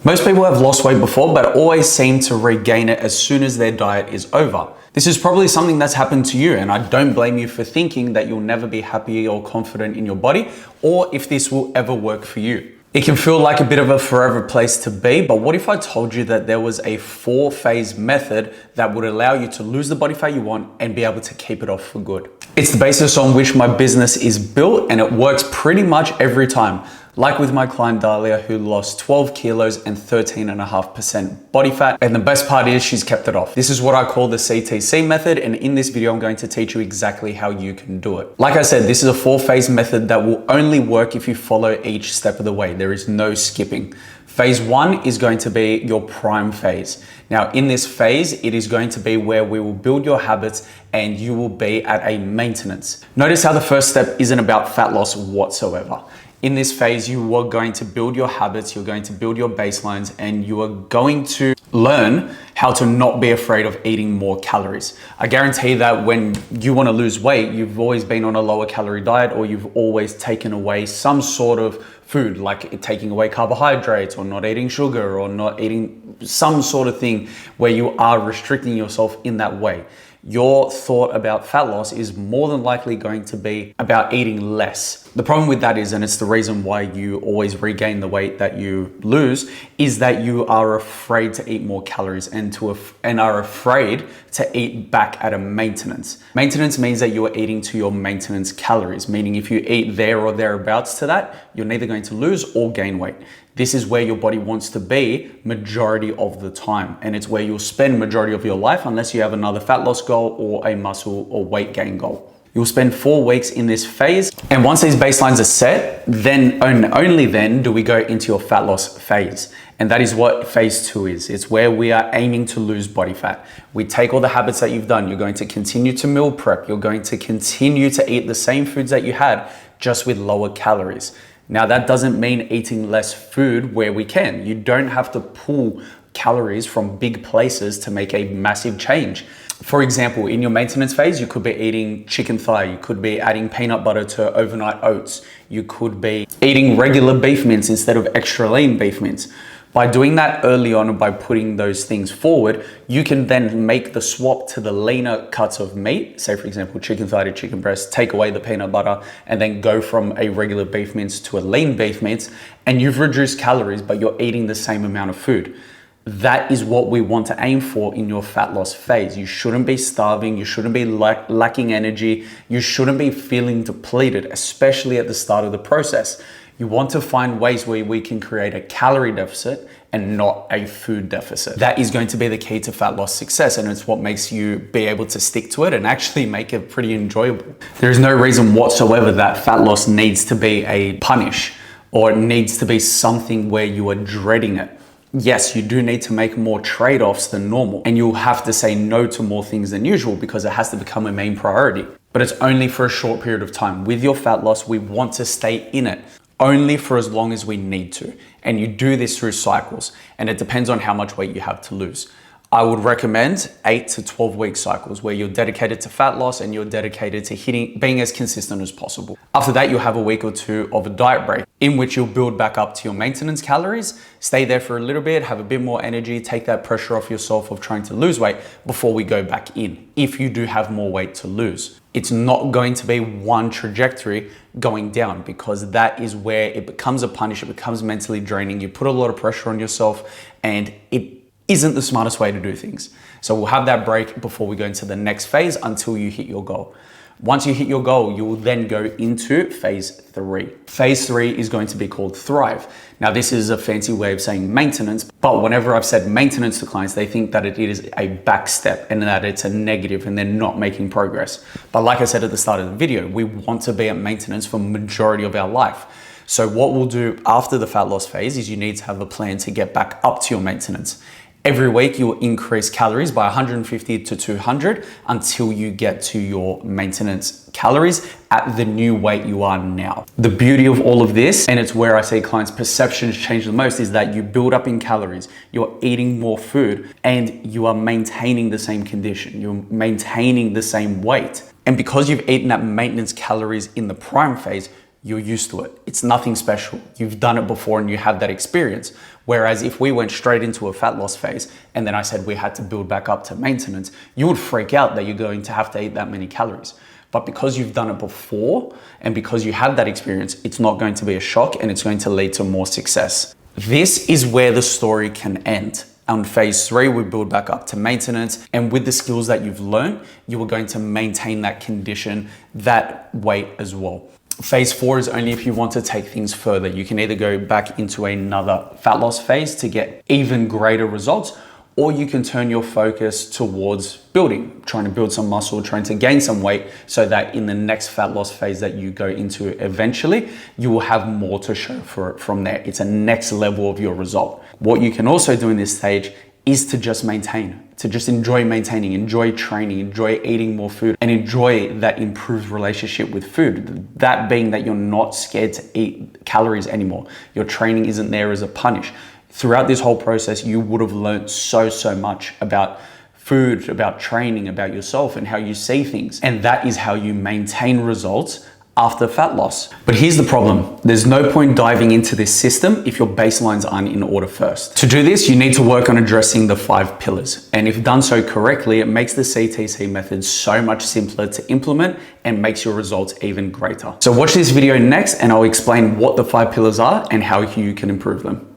Most people have lost weight before, but always seem to regain it as soon as their diet is over. This is probably something that's happened to you, and I don't blame you for thinking that you'll never be happy or confident in your body, or if this will ever work for you. It can feel like a bit of a forever place to be, but what if I told you that there was a 4-phase method that would allow you to lose the body fat you want and be able to keep it off for good? It's the basis on which my business is built, and it works pretty much every time. Like with my client Dahlia, who lost 12 kilos and 13.5% body fat. And the best part is she's kept it off. This is what I call the CTC method. And in this video, I'm going to teach you exactly how you can do it. Like I said, this is a 4-phase method that will only work if you follow each step of the way. There is no skipping. Phase 1 is going to be your prime phase. Now, in this phase, it is going to be where we will build your habits and you will be at a maintenance. Notice how the first step isn't about fat loss whatsoever. In this phase, you are going to build your habits, you're going to build your baselines, and you are going to learn how to not be afraid of eating more calories. I guarantee that when you want to lose weight, you've always been on a lower calorie diet, or you've always taken away some sort of food, like taking away carbohydrates or not eating sugar or not eating some sort of thing where you are restricting yourself in that way. Your thought about fat loss is more than likely going to be about eating less. The problem with that is, and it's the reason why you always regain the weight that you lose, is that you are afraid to eat more calories and are afraid to eat back at a maintenance. Maintenance means that you are eating to your maintenance calories, meaning if you eat there or thereabouts to that, you're neither going to lose or gain weight. This is where your body wants to be majority of the time. And it's where you'll spend majority of your life unless you have another fat loss goal or a muscle or weight gain goal. You'll spend 4 weeks in this phase. And once these baselines are set, then only then do we go into your fat loss phase. And that is what phase 2 is. It's where we are aiming to lose body fat. We take all the habits that you've done. You're going to continue to meal prep. You're going to continue to eat the same foods that you had, just with lower calories. Now, that doesn't mean eating less food where we can. You don't have to pull calories from big places to make a massive change. For example, in your maintenance phase, you could be eating chicken thigh. You could be adding peanut butter to overnight oats. You could be eating regular beef mince instead of extra lean beef mince. By doing that early on and by putting those things forward, you can then make the swap to the leaner cuts of meat. Say, for example, chicken thigh to chicken breast, take away the peanut butter, and then go from a regular beef mince to a lean beef mince. And you've reduced calories, but you're eating the same amount of food. That is what we want to aim for in your fat loss phase. You shouldn't be starving. You shouldn't be lacking energy. You shouldn't be feeling depleted, especially at the start of the process. You want to find ways where we can create a calorie deficit and not a food deficit. That is going to be the key to fat loss success, and it's what makes you be able to stick to it and actually make it pretty enjoyable. There is no reason whatsoever that fat loss needs to be a punish or it needs to be something where you are dreading it. Yes, you do need to make more trade-offs than normal, and you'll have to say no to more things than usual because it has to become a main priority. But it's only for a short period of time. With your fat loss, we want to stay in it only for as long as we need to. And you do this through cycles, and it depends on how much weight you have to lose. I would recommend 8 to 12 week cycles where you're dedicated to fat loss and you're dedicated to being as consistent as possible. After that, you'll have a week or 2 of a diet break in which you'll build back up to your maintenance calories, stay there for a little bit, have a bit more energy, take that pressure off yourself of trying to lose weight before we go back in, if you do have more weight to lose. It's not going to be one trajectory going down, because that is where it becomes a punish, it becomes mentally draining. You put a lot of pressure on yourself and it isn't the smartest way to do things. So we'll have that break before we go into the next phase until you hit your goal. Once you hit your goal, you will then go into phase 3. Phase 3 is going to be called Thrive. Now, this is a fancy way of saying maintenance, but whenever I've said maintenance to clients, they think that it is a back step and that it's a negative and they're not making progress. But like I said at the start of the video, we want to be at maintenance for majority of our life. So what we'll do after the fat loss phase is you need to have a plan to get back up to your maintenance. Every week, you'll increase calories by 150 to 200 until you get to your maintenance calories at the new weight you are now. The beauty of all of this, and it's where I see clients' perceptions change the most, is that you build up in calories, you're eating more food, and you are maintaining the same condition. You're maintaining the same weight. And because you've eaten at maintenance calories in the prime phase, you're used to it. It's nothing special. You've done it before and you have that experience. Whereas if we went straight into a fat loss phase and then I said we had to build back up to maintenance, you would freak out that you're going to have to eat that many calories. But because you've done it before and because you have that experience, it's not going to be a shock and it's going to lead to more success. This is where the story can end. On phase 3, we build back up to maintenance, and with the skills that you've learned, you are going to maintain that condition, that weight as well. Phase 4 is only if you want to take things further. You can either go back into another fat loss phase to get even greater results, or you can turn your focus towards building, trying to build some muscle, trying to gain some weight so that in the next fat loss phase that you go into eventually, you will have more to show for it from there. It's a next level of your result. What you can also do in this stage is to just maintain, to just enjoy maintaining, enjoy training, enjoy eating more food, and enjoy that improved relationship with food. That being that you're not scared to eat calories anymore. Your training isn't there as a punish. Throughout this whole process, you would have learned so much about food, about training, about yourself and how you see things. And that is how you maintain results after fat loss. But here's the problem. There's no point diving into this system if your baselines aren't in order first. To do this, you need to work on addressing the 5 pillars. And if done so correctly, it makes the CTC method so much simpler to implement and makes your results even greater. So watch this video next and I'll explain what the 5 pillars are and how you can improve them.